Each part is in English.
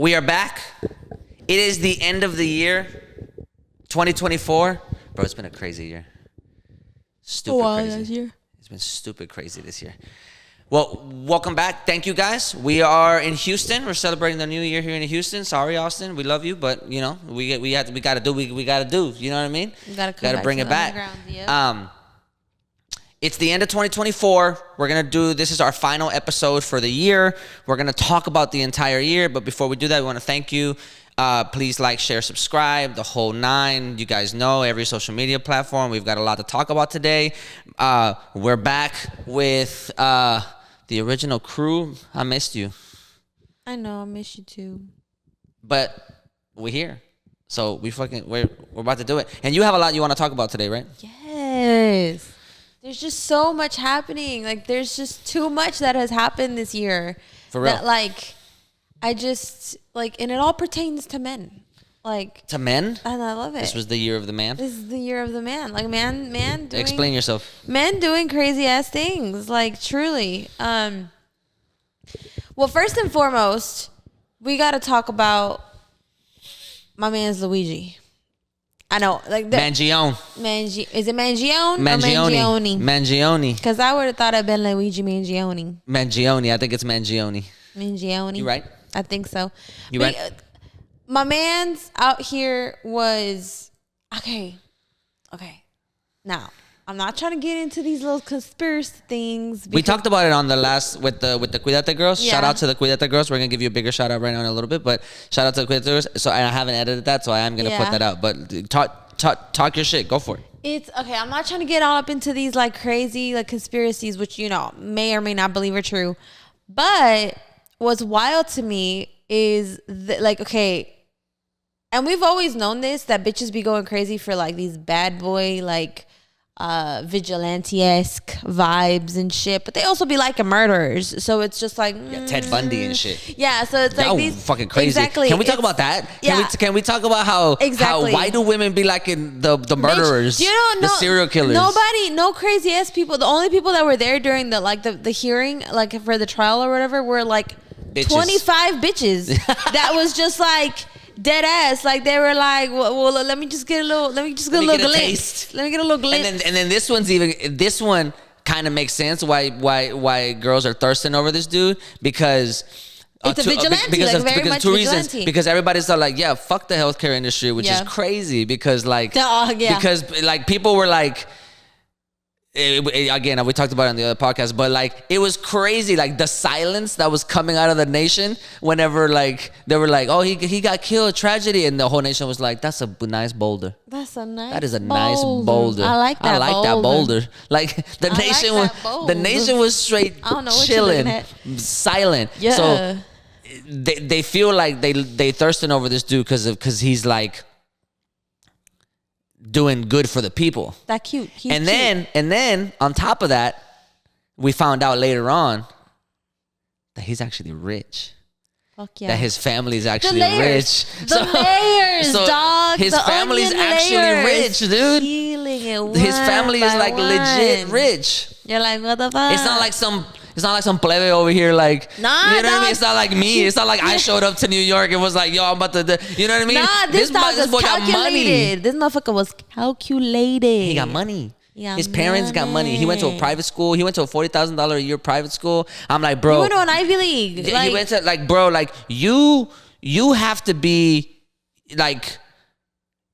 We are back. It is the end of the year, 2024. Bro, it's been a crazy year. Stupid crazy. This year. It's been stupid crazy this year. Well, welcome back. Thank you, guys. We are in Houston. We're celebrating the new year here in Houston. Sorry, Austin. We love you, but we got to do. We got to do. You know what I mean? We got to bring it back. It's the end of 2024. We're going to do, this is our final episode for the year. We're going to talk about the entire year. But before we do that, we want to thank you. Please like, share, subscribe, the whole nine. You guys know every social media platform. We've got a lot to talk about today. We're back with the original crew. I missed you. I know, I miss you too. But we're here. So we're about to do it. And you have a lot you want to talk about today, right? Yes. There's just so much happening. Like, there's just too much that has happened this year. For real. That, like, I just, like, and it all pertains to men. Like. To men? And I love it. This was the year of the man? This is the year of the man. Like, man doing. Explain yourself. Men doing crazy ass things. Like, truly. Well, first and foremost, we got to talk about my man's Luigi. I know, like Mangione. Is it Mangione? Mangione. Mangione. Because I would have thought it'd been Luigi Mangione. Mangione. I think it's Mangione. Mangione. You right? I think so. You right? My man's out here was okay. Now, I'm not trying to get into these little conspiracy things. We talked about it on the last with the Cuidate girls. Yeah. Shout out to the Cuidate girls. We're gonna give you a bigger shout out right now in a little bit, but shout out to the Cuidate girls. So I haven't edited that, so I am gonna put that out. But talk your shit. Go for it. It's okay. I'm not trying to get all up into these like crazy like conspiracies, which may or may not believe are true. But what's wild to me is okay, and we've always known this, that bitches be going crazy for like these bad boy like vigilante-esque vibes and shit, but they also be liking murderers, so it's just like Ted Bundy and shit. Yeah, so it's like these fucking crazy. Exactly. Can we talk about that? Can we talk about how why do women be liking the murderers? Bitch, the serial killers? No crazy ass people. The only people that were there during the hearing, like for the trial or whatever, were like bitches. 25 bitches. That was just like. Dead ass, like they were like, well, let me get a little glimpse. Let me get a little glimpse. And then this one kind of makes sense why girls are thirsting over this dude, because it's a vigilante, because like very because much two vigilante. reasons. Because everybody's like, yeah, fuck the healthcare industry, which is crazy because because like people were like. Again, we talked about it on the other podcast, but like it was crazy, like the silence that was coming out of the nation whenever like they were like, oh, he got killed, tragedy, and the whole nation was like, that is a nice boulder. That is a nice boulder. I like that boulder. Like the nation was straight chilling, silent. Yeah. So they feel like they thirsting over this dude because he's like doing good for the people. That cute. And then on top of that, we found out later on that he's actually rich. Fuck yeah. That his family's actually rich. The layers, dog. His family's actually rich, dude. His family is like legit rich. You're like, what the fuck? It's not like some plebe over here, like, nah, you know what I mean? It's not like me. It's not like I showed up to New York and was like, yo, I'm about to, you know what I mean? Nah, this boy got money. This motherfucker was calculated. He got money. His parents got money. He went to a private school. He went to a $40,000 a year private school. I'm like, bro. He went to an Ivy League. He went to, like, bro, like, you have to be, like,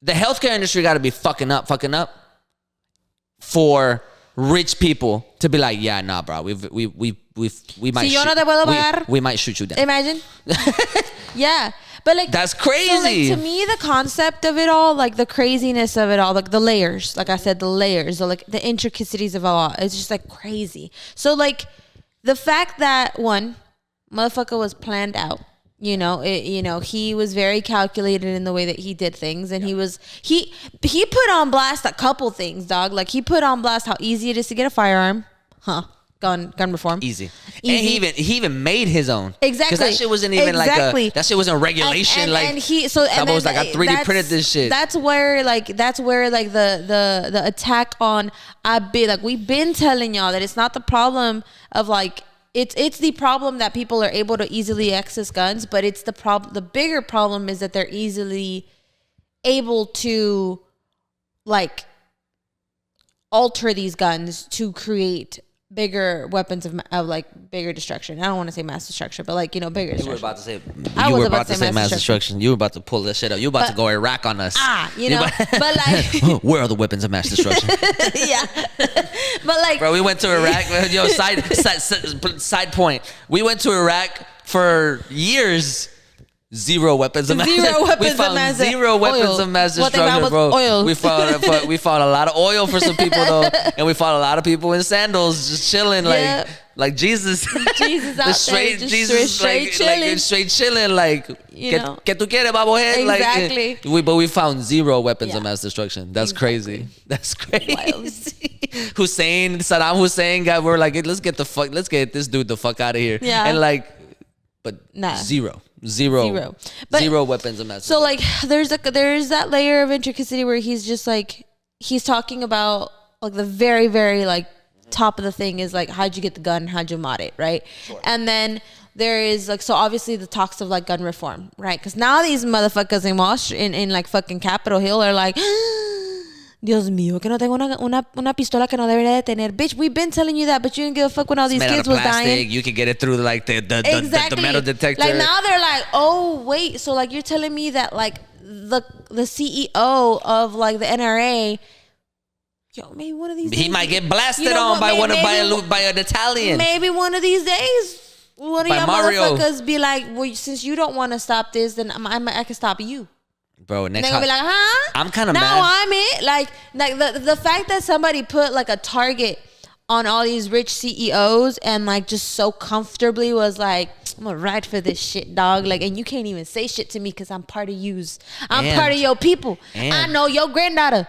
the healthcare industry got to be fucking up for rich people to be like, yeah, nah, bro, we might shoot you down. Imagine. Yeah. But like, that's crazy. So like, to me, the concept of it all, like the craziness of it all, like the layers, like I said, the layers, like the intricacies of it all, it's just like crazy. So like the fact that one motherfucker was planned out, he was very calculated in the way that he did things, and he put on blast a couple things, dog. Like he put on blast how easy it is to get a firearm, gun reform. Easy. And he even made his own. Exactly. Because that shit wasn't even that shit wasn't regulation. I 3D printed this shit. That's where the attack on we've been telling y'all that it's not the problem of like it's the problem that people are able to easily access guns, but it's the problem. The bigger problem is that they're easily able to like alter these guns to create bigger weapons of like bigger destruction. I don't want to say mass destruction, but like, you know, bigger destruction. You were about to say mass destruction. You were about to pull this shit up. You were about to go Iraq on us. You know, but like, where are the weapons of mass destruction? Yeah, but like, bro, we went to Iraq. Yo, side point. We went to Iraq for years. Zero weapons of mass destruction. We found zero weapons of mass destruction, bro. Oil. We found a lot of oil for some people though, and we found a lot of people in sandals just chilling, like Jesus. Jesus out straight, there, Jesus, straight chilling, straight chilling, like que tú quieres, babohead? Exactly. Like, but we found zero weapons of mass destruction. That's crazy. That's crazy. Saddam Hussein got. We're like, let's get this dude the fuck out of here. Yeah. And like, but zero. But, Zero weapons of mass destruction. So like there's that layer of intricacity where he's just like, he's talking about like the very, very like top of the thing is like, how'd you get the gun? How'd you mod it? Right. Sure. And then there is like, so obviously the talks of like gun reform, right? Because now these motherfuckers in like fucking Capitol Hill are like, Dios mío, que no tengo una pistola que no debería de tener. Bitch, we've been telling you that, but you didn't give a fuck when all these kids was dying. You can get it through like the metal detector. Like now they're like, oh wait, so like you're telling me that like the CEO of like the NRA, yo, maybe one of these days he might get blasted on by an Italian. Maybe one of these days, one of y'all Mario. motherfuckers be like, well, since you don't want to stop this, then I can stop you. Bro, next they're gonna be like, huh? I'm kind of mad. Now I'm it. Like the fact that somebody put like a target on all these rich CEOs and like just so comfortably was like, I'm gonna ride for this shit, dog. Like, and you can't even say shit to me because I'm part of yous. I'm part of your people. I know your granddaughter.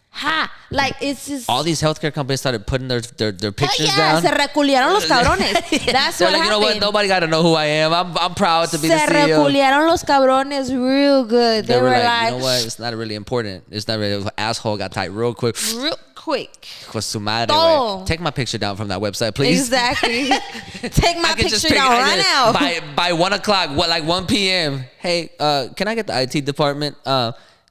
Ha! Like, it's just all these healthcare companies started putting their pictures down. Se reculiaron los cabrones. That's what happened. You know what? Nobody got to know who I am. I'm proud to be the CEO. Se reculiaron los cabrones real good. They were like, you know what? It's not really important. It's not really. Asshole got tight real quick. Con su madre, take my picture down from that website, please. Exactly. Take my picture down right now. By 1 o'clock, like 1 p.m. Hey, can I get the IT department?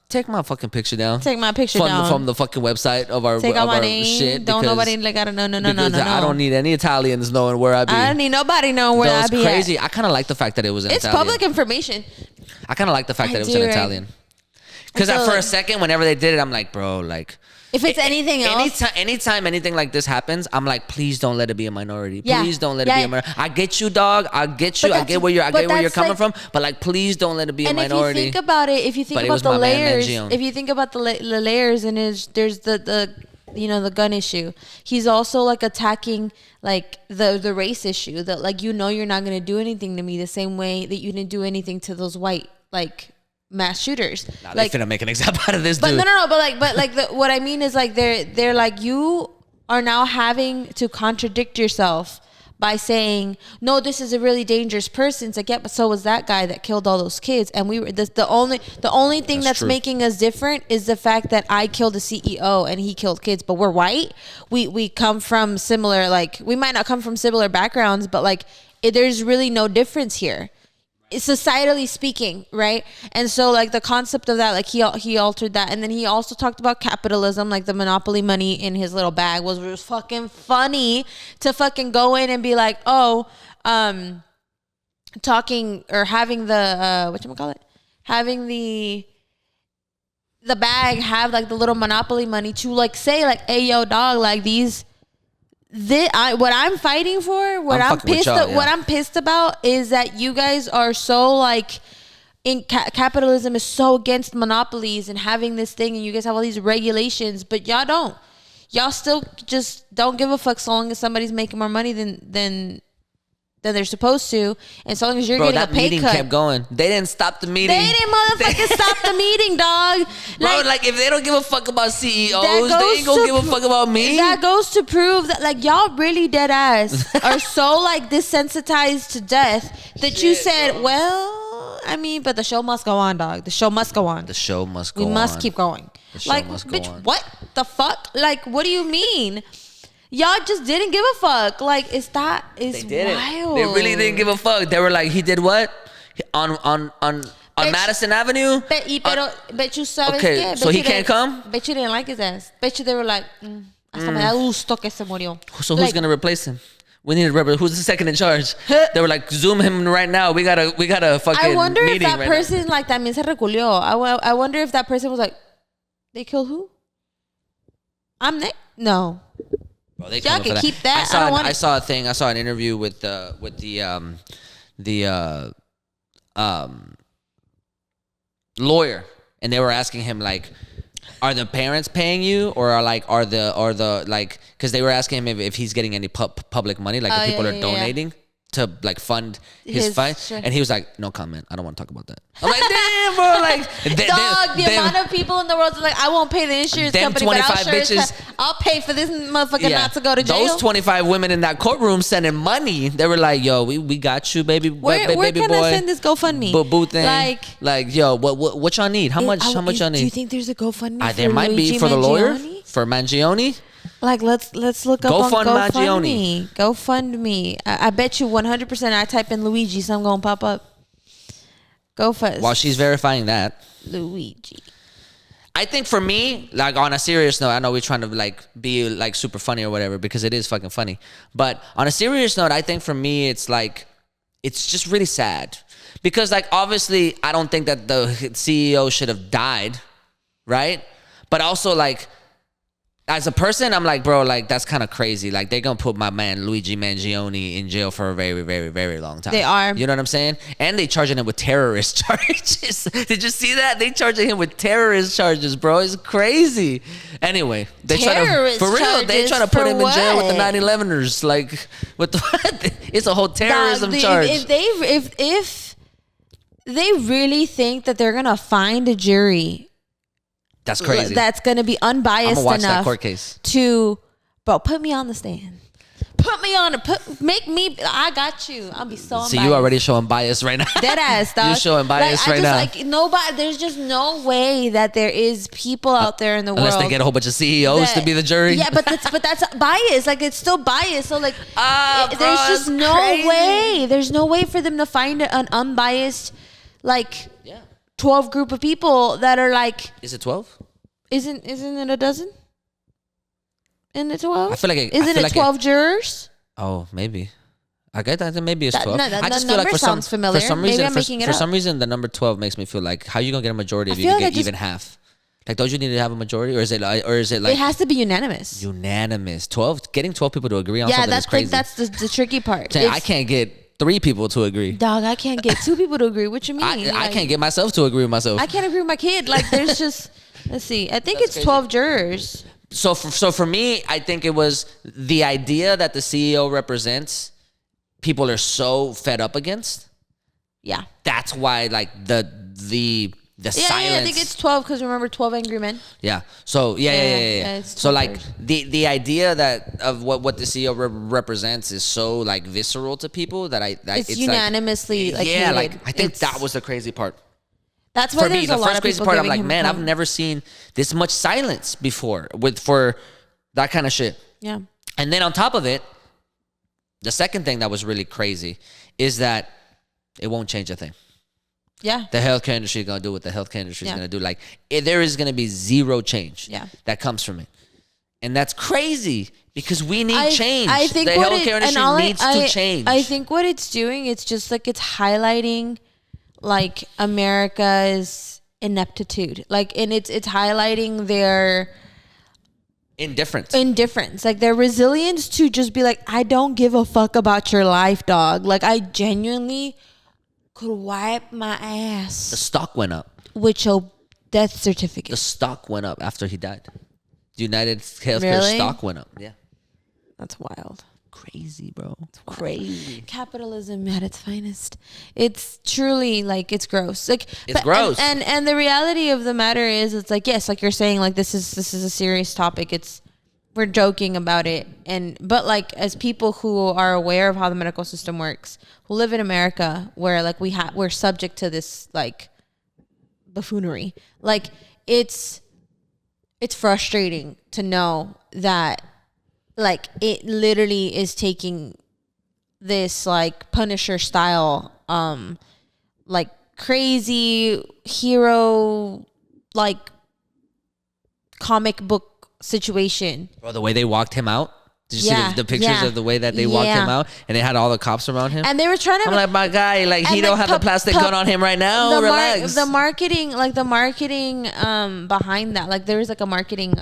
Take my fucking picture down. Take my picture down from the fucking website of our Take out my name. Shit. Don't nobody like I don't know. No. I don't need any Italians knowing where I be. I don't need nobody knowing where I be. That's crazy. I kind of like the fact that it was an Italian. It's public information. I kind of like the fact that it was an Italian. Because for a second, whenever they did it, I'm like, bro, like. If it's anything else. Anytime anything like this happens, I'm like, please don't let it be a minority. Please don't let it be a minority. I get you, dog. I get you. I get where you're coming from. But like, please don't let it be a minority. If you think about it, if you think about the layers, the layers, and there's the gun issue. He's also like attacking like the race issue that like, you know, you're not gonna do anything to me the same way that you didn't do anything to those white like mass shooters. Nah, like, they finna make an example out of this but dude. No. But what I mean is like they're like, you are now having to contradict yourself by saying, no, this is a really dangerous person. It's like, yeah, but so was that guy that killed all those kids. And we were the only thing that's making us different is the fact that I killed a CEO and he killed kids, but we're white. We come from similar, like, we might not come from similar backgrounds, but like there's really no difference here. Societally speaking, right? And so like the concept of that, like he altered that, and then he also talked about capitalism, like the monopoly money in his little bag was fucking funny to fucking go in and be like, talking or having the having the bag have like the little monopoly money to like say like, hey yo dog, like what I'm fighting for, what I'm pissed about is that you guys are so like in capitalism is so against monopolies and having this thing, and you guys have all these regulations, but y'all still just don't give a fuck so long as somebody's making more money than they're supposed to, and so long as you're getting a pay cut. That meeting kept going. They didn't stop the meeting. They didn't motherfucking stop the meeting, dog. Bro, like if they don't give a fuck about CEOs, they ain't gonna give a fuck about me. That goes to prove that like y'all really dead ass are so like desensitized to death that you said, bro. Well, I mean, but the show must go on, dog. The show must go on. The show must go on. We must keep going. The show must go bitch, on. what the fuck? Like, what do you mean? Y'all just didn't give a fuck. Like, They didn't. wild. They really didn't give a fuck. They were like, he did what? On Madison Avenue? Bet you sabes okay, qué? so he can't come? Bet you didn't like his ass. Bet you they were like, hasta me da gusto que se murió. So who's going to replace him? We need to who's the second in charge? They were like, zoom him right now. We got a fucking I wonder if meeting that right person, now. like, también se reculió. I wonder if that person was like, they killed who? I'm next? No. Bro, they Y'all can keep that. I don't want I saw a thing. I saw an interview with the lawyer, and they were asking him like, are the parents paying you, or are the like, because they were asking him if he's getting any public money, like if people are donating to like fund his fight, sure. and he was like, no comment. I don't want to talk about that. I'm like, damn, bro, like, Dog, the amount of people in the world are like, I won't pay the insurance them company, but 25 bitches, I'll pay for this motherfucker not to go to jail. Those 25 women in that courtroom sending money. They were like, yo, we got you, baby. Where baby can boy. I send this GoFundMe? Boo thing. Like, yo, what y'all need? How much y'all need? Do you think there's a GoFundMe? There might be for the lawyer, for Mangione. Like, let's look up on GoFundMe. GoFundMe. I bet you 100% I type in Luigi, something gonna pop up. Go first. While she's verifying that, Luigi. I think for me, like on a serious note, I know we're trying to like be like super funny or whatever because it is fucking funny. But on a serious note, I think for me, it's like, it's just really sad because like obviously I don't think that the CEO should have died, right? But also like, as a person, I'm like, bro, like, that's kind of crazy. Like, they're going to put my man, Luigi Mangione, in jail for a very, very, very long time. They are. You know what I'm saying? And they charging him with terrorist charges. Did you see that? They charging him with terrorist charges, bro. It's crazy. Anyway, they try to, for real, they trying to put him in jail with the 9/11ers. Like, what the, it's a whole terrorism charge. If they really think that they're going to find a jury that's crazy. that's going to be unbiased watch enough that court case. To, bro, put me on the stand. Make me, I got you. I'll be so unbiased. So you already showing bias right now. Dead ass, dog. You're showing bias right now. Like, nobody, there's just no way that there is people out there in the world. Unless they get a whole bunch of CEOs to be the jury. Yeah, but that's bias. Like, it's still bias. So, like, bro, there's just no crazy. way. There's no way for them to find an unbiased, like, 12 group of people that are like. Is it 12? Isn't it a dozen? Isn't it 12? I feel like Isn't it 12 jurors? Oh, maybe. I get that. Maybe it's 12. I just feel like sounds familiar. For some reason, maybe I'm making it for up. some reason, the number 12 makes me feel like, how you gonna get a majority if you can get even half? Like, don't you need to have a majority, or is it like? It has to be unanimous. Unanimous. 12. Getting 12 people to agree on something is crazy. That's the tricky part. I can't get 3 people to agree. Dog, I can't get 2 people to agree. What you mean? I can't get myself to agree with myself. I can't agree with my kid. Like, there's just. Let's see. I think it's 12 jurors. So for me, I think it was the idea that the CEO represents. People are so fed up against. Yeah. That's why, like the silence. Yeah, I think it's 12 because remember 12 Angry Men. Yeah. So yeah. So like the idea that of what the CEO represents is so like visceral to people that it's unanimously like hated. Like I think that was the crazy part. That's why for me, the first crazy part, I'm like, man, I've him. never seen this much silence before for that kind of shit. Yeah. And then on top of it, the second thing that was really crazy is that it won't change a thing. Yeah. The healthcare industry is going to do what the healthcare industry is going to do. Like, there is going to be zero change that comes from it. And that's crazy because we need change. I think the healthcare industry needs to change. I think what it's doing, it's just like it's highlighting like America's ineptitude. Like, and it's highlighting their indifference, like their resilience to just be like, I don't give a fuck about your life, dog. Like, I genuinely could wipe my ass. The stock went up with your death certificate. The stock went up after he died. The United Healthcare stock went up. Yeah. That's wild. Crazy, bro. It's crazy. Capitalism at its finest. It's truly like, it's gross. Like, it's gross. And the reality of the matter is, it's like, yes, like you're saying, like this is a serious topic. We're joking about it, but like as people who are aware of how the medical system works, who live in America, where like we're subject to this like buffoonery. Like, it's frustrating to know that like it literally is taking this like Punisher style, like crazy hero, like comic book situation. Bro, the way they walked him out. Did you see the pictures yeah. of the way that they walked him out, and they had all the cops around him? And they were trying to. I'm like, my guy, like he don't have the plastic gun on him right now. Relax. The marketing behind that, like there was like a marketing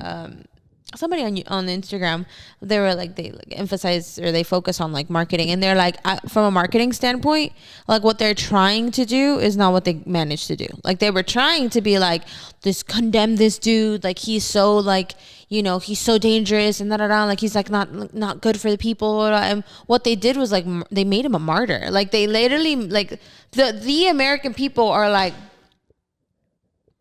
somebody on Instagram, they were like they like emphasize or they focus on like marketing, and they're like from a marketing standpoint, like what they're trying to do is not what they managed to do. Like they were trying to be like this, condemn this dude, like he's so like, you know, he's so dangerous and like he's like not good for the people. And what they did was like they made him a martyr. Like they literally like the American people are like,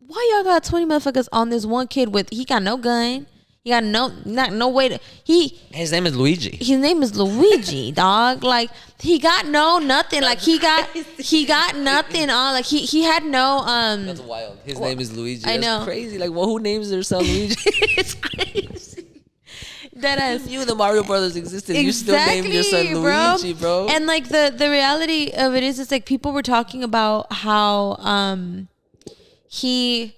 why y'all got 20 motherfuckers on this one kid with, he got no gun. He got no way to, his name is Luigi. His name is Luigi, dog. Like he got nothing. Like he got nothing on. Like he had no That's wild. His name is Luigi. I know. That's crazy. Like, well, who names their son Luigi? It's crazy. That you the Mario Brothers existed. Exactly, you still named your son Luigi, bro. And like the reality of it is, it's like people were talking about how he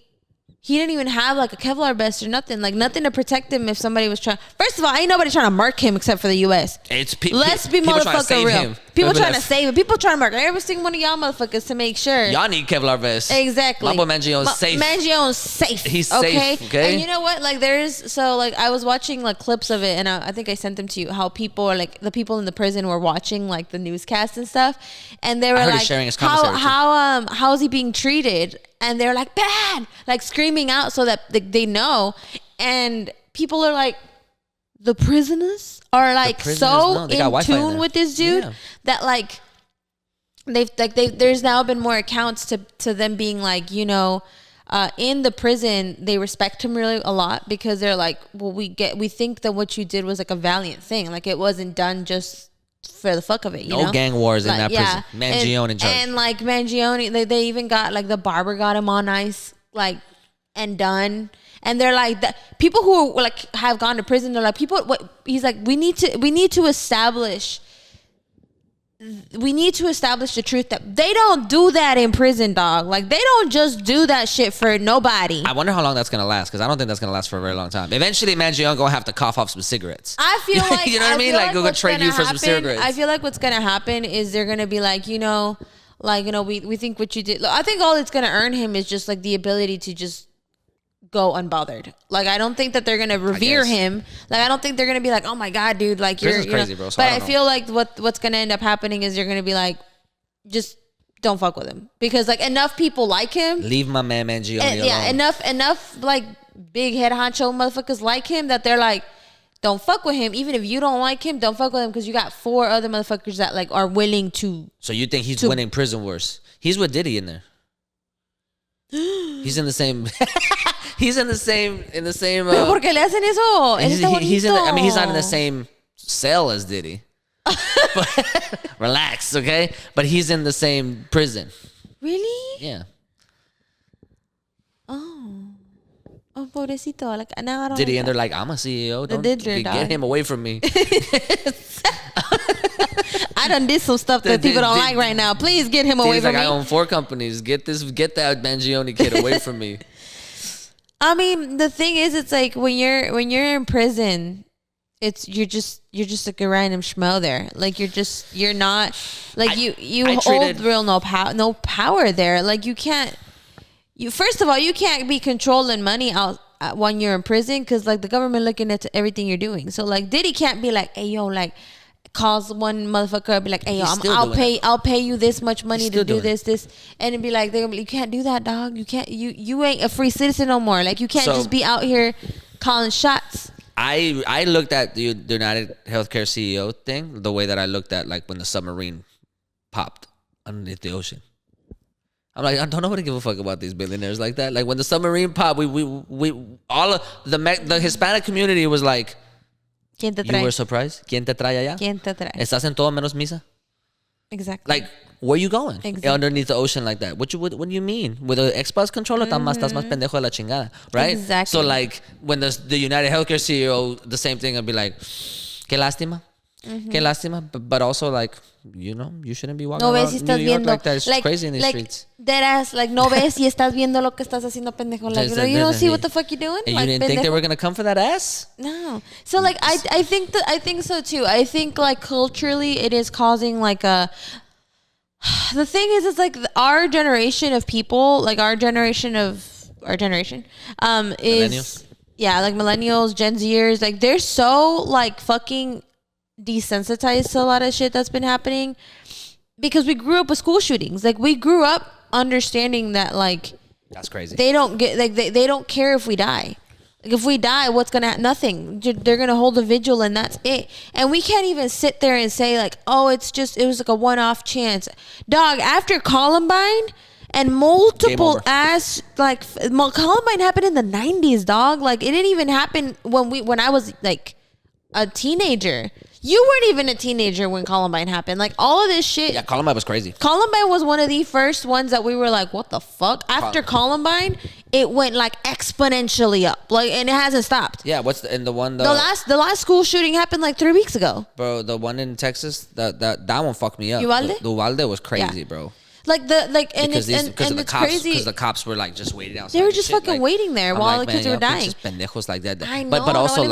didn't even have like a Kevlar vest or nothing, like nothing to protect him if somebody was trying. First of all, ain't nobody trying to mark him except for the U.S. Let's be motherfucking real. People trying to save him. People trying to mark every single one of y'all motherfuckers to make sure. Y'all need Kevlar vests. Exactly. My boy Mangio's safe. Mangio's safe. He's safe. Okay. And you know what? Like I was watching like clips of it, and I think I sent them to you. How people are like, the people in the prison were watching like the newscast and stuff, and they were like, sharing his how is he being treated? And they're like, bad, like screaming out so that they know. And people are like, the prisoners are like so in tune with this dude that like there's now been more accounts to them being like, you know, in the prison they respect him really a lot, because they're like, well, we think that what you did was like a valiant thing, like it wasn't done just for the fuck of it, you know? No gang wars in that prison. Mangione in charge. And like Mangione, they even got like the barber got him on ice, like, and done. And they're like, people who are, like have gone to prison, they're like, he's like, we need to establish the truth that they don't do that in prison, dog. Like they don't just do that shit for nobody. I wonder how long that's gonna last, because I don't think that's gonna last for a very long time. Eventually, Mangione gonna have to cough off some cigarettes. I feel like, you know what I mean? Like we're gonna trade you for some cigarettes. I feel like what's gonna happen is they're gonna be like, you know, we think what you did. I think all it's gonna earn him is just like the ability to just go unbothered. Like I don't think that they're gonna revere him. Like I don't think they're gonna be like, oh my god, dude, like you're crazy, bro. So but I feel like what's gonna end up happening is you're gonna be like, just don't fuck with him, because like enough people like him. Leave my man Mangione alone. Yeah, enough like big head honcho motherfuckers like him that they're like, don't fuck with him. Even if you don't like him, don't fuck with him, because you got 4 other motherfuckers that like are willing to. So you think he's winning prison worse? He's with Diddy in there. He's in the same. He's in the same. ¿Pero por qué le hacen eso? He's in. I mean, he's not in the same cell as Diddy. But, relax, okay? But he's in the same prison. Really? Yeah. Oh, pobrecito. Like now, Diddy, and they're like, I'm a CEO. Don't get him away from me. I done did some stuff that people don't like right now. Please get him away from me. I own 4 companies. Get that Mangione kid away from me. I mean, the thing is, it's like when you're in prison, you're just like a random schmo there. Like you're not like you hold real no power there. Like you can't. First of all, you can't be controlling money out when you're in prison, because like the government looking at everything you're doing. So like Diddy can't be like, hey yo, like calls one motherfucker and be like, hey yo, I'll pay you this much money to do this, and it'd be like, they're gonna be like, you can't do that, dog. You can't. You ain't a free citizen no more. Like you can't just be out here calling shots. I looked at the United Healthcare CEO thing the way that I looked at like when the submarine popped underneath the ocean. I'm like, I don't know what to give a fuck about these billionaires like that. Like when the submarine popped, we all of the Hispanic community was like, ¿Quién te trae? You were surprised? ¿Quién te trae allá? ¿Quién te trae? ¿Estás en todo menos misa? Exactly. Like, where you going? Exactly. Underneath the ocean like that. What do you mean? With an Xbox controller, estás más pendejo de la chingada, right? Exactly. So like when the United Healthcare CEO, the same thing, I'd be like, Qué lástima. Qué lástima. But also, like, you know, you shouldn't be walking No ves around si estás New York viendo. like that. It's crazy in these streets. Deadass, like, no ves si estás viendo lo que estás haciendo, pendejo. Like, you don't see what the fuck you're doing? And like, you didn't think they were going to come for that ass? No. So, like, I think so, too. I think, like, culturally, it is causing, like, a... The thing is, it's like our generation of people, like our generation, is Millennials? Yeah, like millennials, Gen Zers, like they're so like fucking desensitized to a lot of shit that's been happening because we grew up with school shootings. Like we grew up understanding that like that's crazy. They don't get like they don't care if we die. Like if we die, what's gonna nothing? They're gonna hold a vigil and that's it. And we can't even sit there and say like, oh, it was like a one-off chance, dog. After Columbine and multiple ass like Columbine happened in the 90s, dog. Like it didn't even happen when I was like a teenager. You weren't even a teenager when Columbine happened. Like all of this shit. Yeah, Columbine was crazy. Columbine was one of the first ones that we were like, what the fuck? After Columbine, it went like exponentially up. Like, and it hasn't stopped. Yeah, the last school shooting happened like 3 weeks ago. Bro, the one in Texas, that one fucked me up. Uvalde? Uvalde was crazy, bro. Because the cops, crazy because the cops were like just waiting outside. They were just fucking waiting there while the kids were dying. Just pendejos like that. I know, but also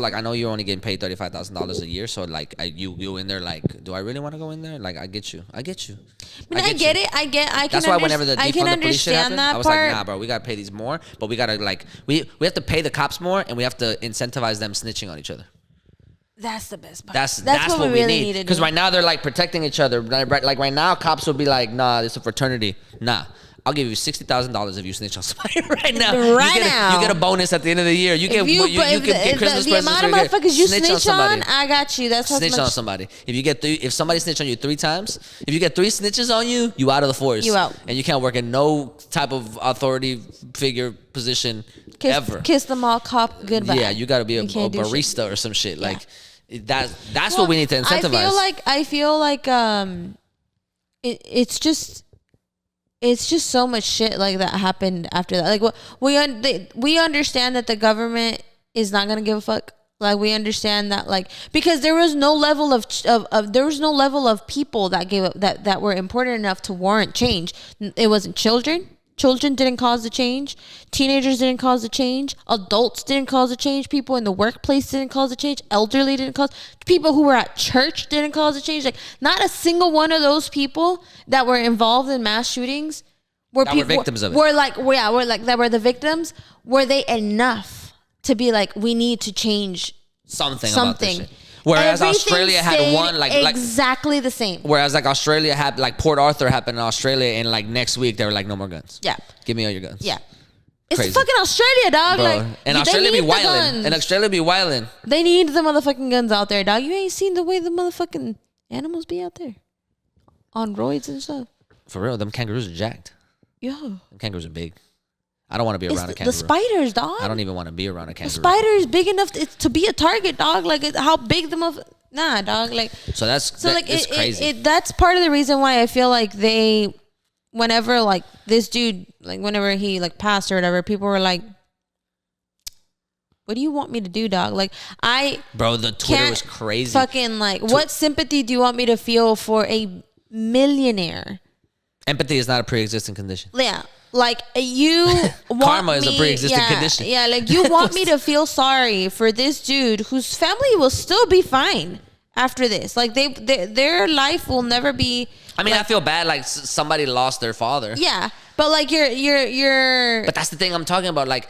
like I know you're only getting paid $35,000 a year, so like you in there like, do I really want to go in there? Like I get you. I get it. That's why whenever the defund the police shit happened, I was like, nah, bro, we gotta pay these more, but we gotta like we have to pay the cops more, and we have to incentivize them snitching on each other. That's the best part. That's what we really need. Because right now they're like protecting each other. Right, like right now, cops will be like, "Nah, it's a fraternity." Nah, I'll give you $60,000 if you snitch on somebody right now. You get a bonus at the end of the year. You get Christmas presents. The amount of motherfuckers you snitch on, I got you. That's snitch on somebody. If somebody snitch on you 3 times, if you get 3 snitches on you, you out of the force. You out, and you can't work in no type of authority figure position ever. Kiss them all, cop goodbye. Yeah, you got to be a barista or some shit like. That's what we need to incentivize. I feel like it's just so much shit like that happened after that. Like we understand that the government is not gonna give a fuck. Like we understand that like because there was no level of people that gave up that were important enough to warrant change. It wasn't children. Children didn't cause the change. Teenagers didn't cause the change. Adults didn't cause the change. People in the workplace didn't cause the change. Elderly didn't cause. People who were at church didn't cause the change. Like not a single one of those people that were involved in mass shootings were victims of it. Were the victims. Were they enough to be like, we need to change something about this shit? Whereas Australia had one exactly the same. Whereas like Australia had like Port Arthur happened in Australia, and like next week they were like, no more guns. Yeah, give me all your guns. Yeah, it's fucking Australia, dog. Bro. Like, and Australia be wilding. They need the motherfucking guns out there, dog. You ain't seen the way the motherfucking animals be out there on roids and stuff. For real, them kangaroos are jacked. Yo, them kangaroos are big. I don't want to be around a kangaroo. The spiders, dog. I don't even want to be around a kangaroo. The spider is big enough to be a target, dog. Like how big nah, dog. Like it's crazy. That's part of the reason why I feel like whenever like this dude, like whenever he like passed or whatever, people were like, "What do you want me to do, dog?" Like bro, the Twitter was crazy. Fucking like, what sympathy do you want me to feel for a millionaire? Empathy is not a pre-existing condition. Yeah. Like you want karma is a pre-existing condition. Yeah, like you want me to feel sorry for this dude whose family will still be fine after this. Like their life will never be. I mean, I feel bad. Like somebody lost their father. Yeah, but like you're. But that's the thing I'm talking about. Like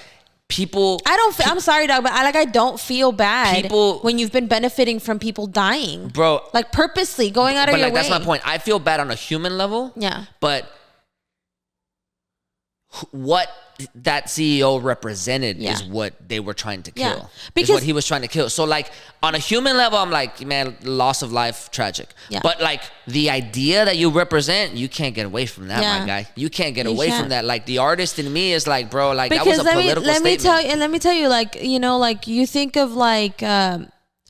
people. I'm sorry, dog, but I don't feel bad when you've been benefiting from people dying, bro. Like purposely going out of your way. That's my point. I feel bad on a human level. Yeah, but what that CEO represented is what they were trying to kill. Yeah. Because what he was trying to kill. So like on a human level, I'm like, man, loss of life, tragic. Yeah. But like the idea that you represent, you can't get away from that, my guy. You can't get away from that. Like the artist in me is like, bro, like because that was a political statement. Let me tell you, like, you know, like you think of like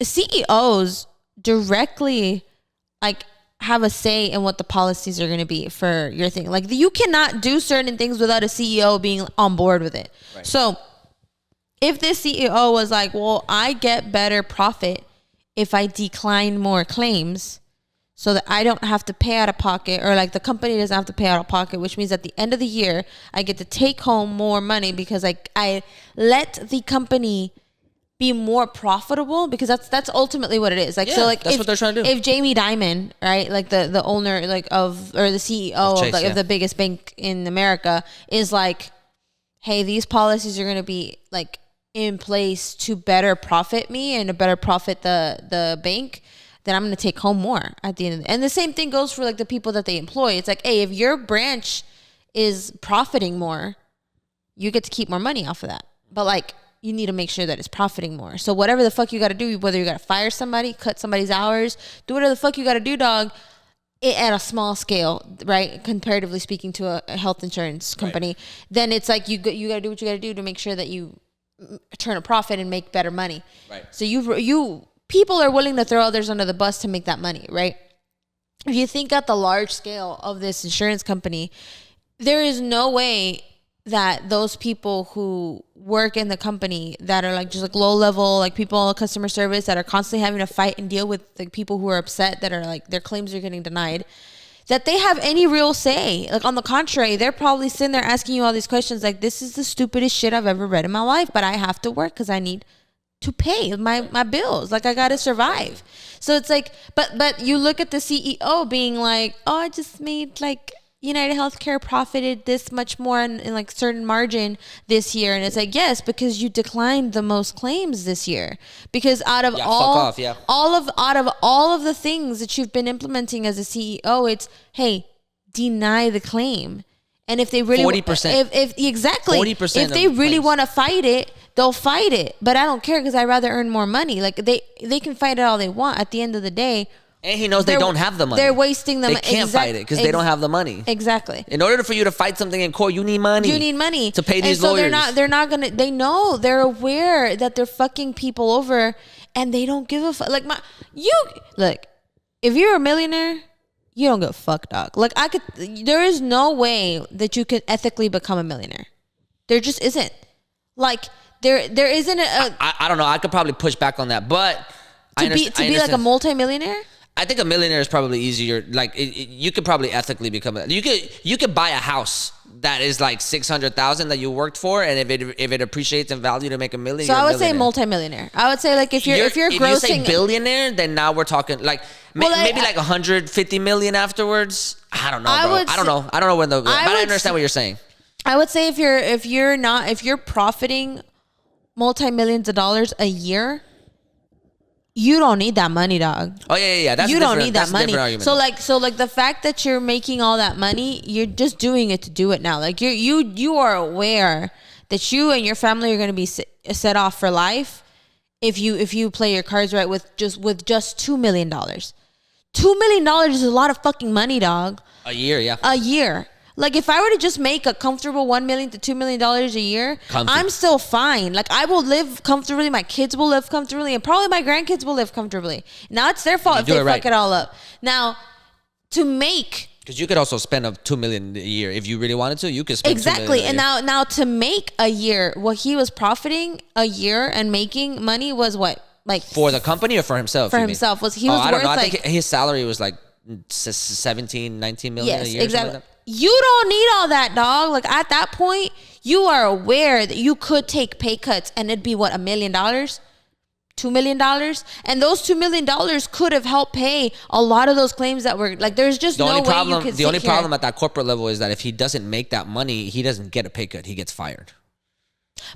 CEOs directly like have a say in what the policies are going to be for your thing. Like you cannot do certain things without a CEO being on board with it. Right. So if this CEO was like, well, I get better profit if I decline more claims so that I don't have to pay out of pocket, or like the company doesn't have to pay out of pocket, which means at the end of the year, I get to take home more money because I let the company be more profitable, because that's ultimately what it is. Like, so like that's what they're trying to do. If Jamie Dimon, right, like the owner like of, or the CEO of the biggest bank in America, is like, hey, these policies are going to be like in place to better profit me and to better profit the bank, then I'm going to take home more at the end of the, and the same thing goes for like the people that they employ. It's like, hey, if your branch is profiting more, you get to keep more money off of that. But like, you need to make sure that it's profiting more. So whatever the fuck you got to do, whether you got to fire somebody, cut somebody's hours, do whatever the fuck you got to do, dog, at a small scale, right? Comparatively speaking to a health insurance company, right. Then it's like you got to do what you got to do to make sure that you turn a profit and make better money. Right. So you people are willing to throw others under the bus to make that money, right? If you think at the large scale of this insurance company, there is no way that those people who work in the company that are like just like low level, like people, customer service, that are constantly having to fight and deal with the people who are upset that are like their claims are getting denied, that they have any real say. Like, on the contrary, they're probably sitting there asking you all these questions like, this is the stupidest shit I've ever read in my life, but I have to work because I need to pay my bills. Like, I got to survive. So it's like, but you look at the CEO being like, oh, I just made like United Healthcare profited this much more in like certain margin this year. And it's like, yes, because you declined the most claims this year. Because out of all of the things that you've been implementing as a CEO, it's, hey, deny the claim. And if they really 40%, if exactly 40%, if they really want to fight it, they'll fight it. But I don't care, because I'd rather earn more money. Like, they can fight it all they want. At the end of the day, and he knows they don't have the money. They're wasting the money. They can't fight it because they don't have the money. Exactly. In order for you to fight something in court, you need money. You need money to pay these lawyers. They're not gonna. They know, they're aware that they're fucking people over, and they don't give a fuck. Like, look, if you're a millionaire, you don't give a fuck, dog. Like, there is no way that you can ethically become a millionaire. There just isn't. Like, there isn't a. I don't know. I could probably push back on that, but to be like a multimillionaire. I think a millionaire is probably easier. Like, you could probably ethically become you could buy a house that is like 600,000 that you worked for, and if it appreciates in value to make $1 million. So I would say multimillionaire. I would say, like, if you're grossing, if you say billionaire, then now we're talking like maybe like 150 million afterwards. I don't know, bro. I don't know when but I understand what you're saying. I would say if you're profiting multi-millions of dollars a year, you don't need that money, dog. Oh yeah. You don't need that money. So like the fact that you're making all that money, you're just doing it to do it now. Like, you are aware that you and your family are going to be set off for life if you play your cards right with just $2 million. $2 million is a lot of fucking money, dog. A year, yeah. A year. Like, if I were to just make a comfortable $1 million to $2 million a year, I'm still fine. Like, I will live comfortably. My kids will live comfortably, and probably my grandkids will live comfortably. Now it's their fault if they fuck it all up. Now, to make, because you could also spend $2 million a year if you really wanted to. You could spend exactly. $2 million And now to make a year, what he was profiting a year and making money was what, like, for the company or for himself? For himself. Was he was I worth, don't know. I like, think his salary was like 17, 19 million a year. Exactly. Like, you don't need all that, dog. Like, at that point, you are aware that you could take pay cuts and it'd be what, $1 million, $2 million, and those $2 million could have helped pay a lot of those claims that were like. There's just no way you could. The only problem at that corporate level is that if he doesn't make that money, he doesn't get a pay cut. He gets fired.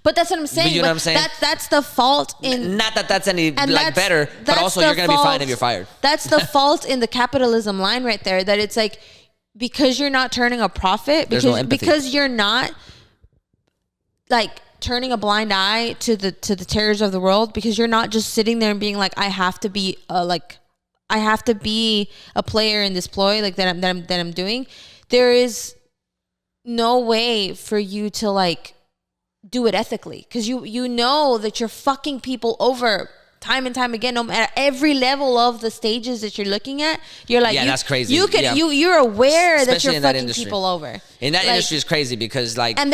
But that's what I'm saying. You know what I'm saying? That's the fault in. Not that that's any like better, but also you're gonna be fine if you're fired. That's the fault in the capitalism line right there. That it's like, because you're not turning a profit, because you're not like turning a blind eye to the terrors of the world, because you're not just sitting there and being like, I have to be a player in this ploy like that I'm doing. There is no way for you to like do it ethically, because you know that you're fucking people over time and time again. No matter every level of the stages that you're looking at, you're like, that's crazy. You're aware especially that you're fucking people over. In that industry is crazy because like, and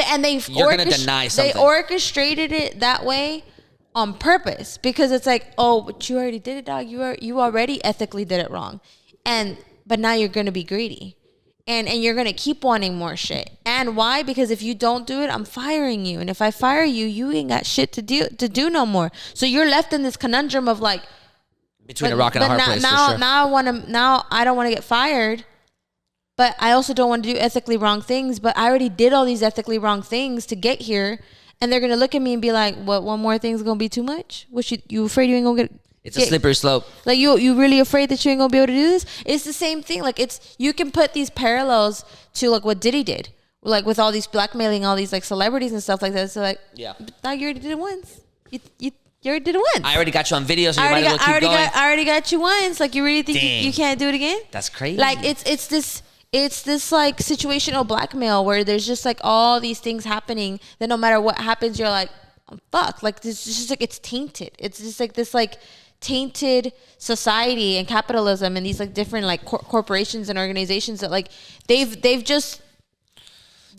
you're gonna deny something. They orchestrated it that way on purpose, because it's like, oh, but you already did it, dog. You already ethically did it wrong, but now you're gonna be greedy, and you're gonna keep wanting more shit. And why? Because if you don't do it, I'm firing you, and if I fire you, you ain't got shit to do no more. So you're left in this conundrum of like between a rock and a hard place. Now, for sure. now I don't want to get fired, but I also don't want to do ethically wrong things. But I already did all these ethically wrong things to get here. And they're going to look at me and be like, what, one more thing's going to be too much? What, you afraid you ain't going to get... It's a slippery slope. Like, you really afraid that you ain't going to be able to do this? It's the same thing. Like, you can put these parallels to, like, what Diddy did. Like, with all these blackmailing, all these, like, celebrities and stuff like that. So, like, yeah. Dog, you already did it once. You already did it once. I already got you on video, so you might as well keep going. I already got you once. Like, you really think you can't do it again? That's crazy. Like, it's this like situational blackmail where there's just like all these things happening that no matter what happens, you're like, oh, fuck. Like, this is just like, it's tainted. It's just like this like tainted society and capitalism and these like different like corporations and organizations that like they've just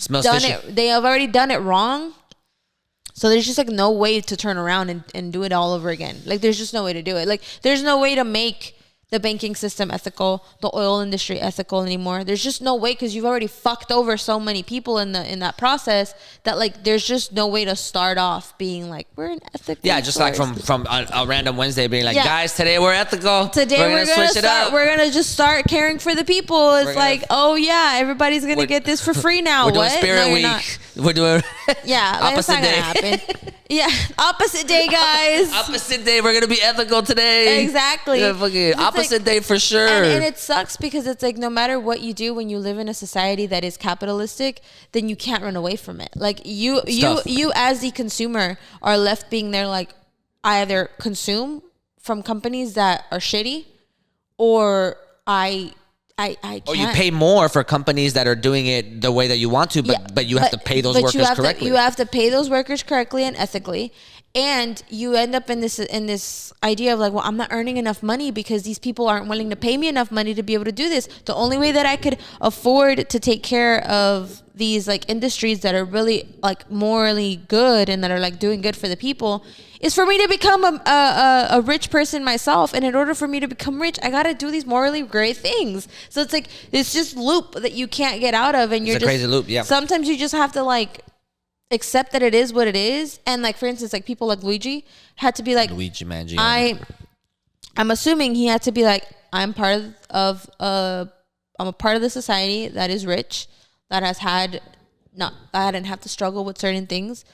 done it. They have already done it wrong. So there's just like no way to turn around and do it all over again. Like, there's just no way to do it. Like, there's no way to make the banking system ethical, the oil industry ethical anymore. There's just no way, because you've already fucked over so many people in that process that like there's just no way to start off being like, we're an ethical. Yeah, just like from a random Wednesday being like, guys, today we're ethical. Today we're gonna switch it up. We're gonna just start caring for the people. It's like, oh yeah, everybody's gonna get this for free now. We're doing Spirit Week. We're doing opposite day. Happen. Yeah, opposite day, guys. Opposite day. We're gonna be ethical today. Exactly. Yeah, fucking opposite day for sure. And it sucks because it's like no matter what you do when you live in a society that is capitalistic, then you can't run away from it. Like you as the consumer are left being there. Like, either consume from companies that are shitty, or I can't. Or you pay more for companies that are doing it the way that you want to, but you have to pay those workers correctly. You have to pay those workers correctly and ethically. And you end up in this idea of like, well, I'm not earning enough money because these people aren't willing to pay me enough money to be able to do this. The only way that I could afford to take care of these like industries that are really like morally good and that are like doing good for the people is for me to become a rich person myself. And in order for me to become rich, I got to do these morally great things. So it's like it's just loop that you can't get out of. And it's a crazy loop. Yeah. Sometimes you just have to like accept that it is what it is. And like, for instance, like people like Luigi had to be like, Luigi Mangione. I'm assuming he had to be like, I'm a part of the society that is rich, that has had I didn't have to struggle with certain things.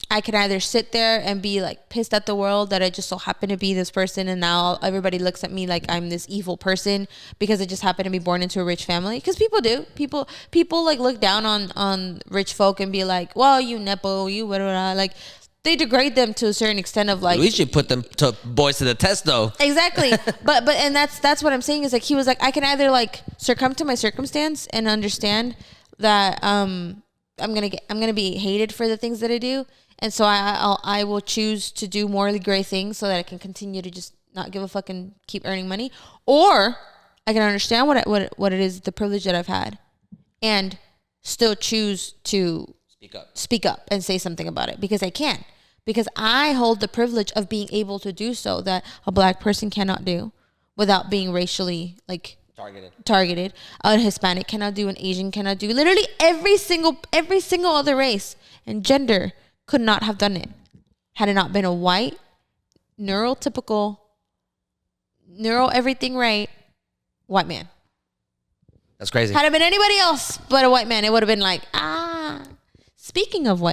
I can either sit there and be like pissed at the world that I just so happen to be this person, and now everybody looks at me like I'm this evil person because I just happen to be born into a rich family. Because people do. People like look down on rich folk and be like, well, you nepo, you whatever. Like, they degrade them to a certain extent of like. We should put them to boys to the test though. Exactly. but and that's what I'm saying is like, he was like, I can either like succumb to my circumstance and understand that I'm gonna be hated for the things that I do. And so I will choose to do morally great things so that I can continue to just not give a fuck and keep earning money. Or I can understand what it is, the privilege that I've had, and still choose to speak up and say something about it because I can. Because I hold the privilege of being able to do so that a black person cannot do without being racially like targeted. A Hispanic cannot do, an Asian cannot do. Literally every single other race and gender could not have done it had it not been a white, neurotypical, everything right, white man. That's crazy. Had it been anybody else but a white man, it would have been like, speaking of white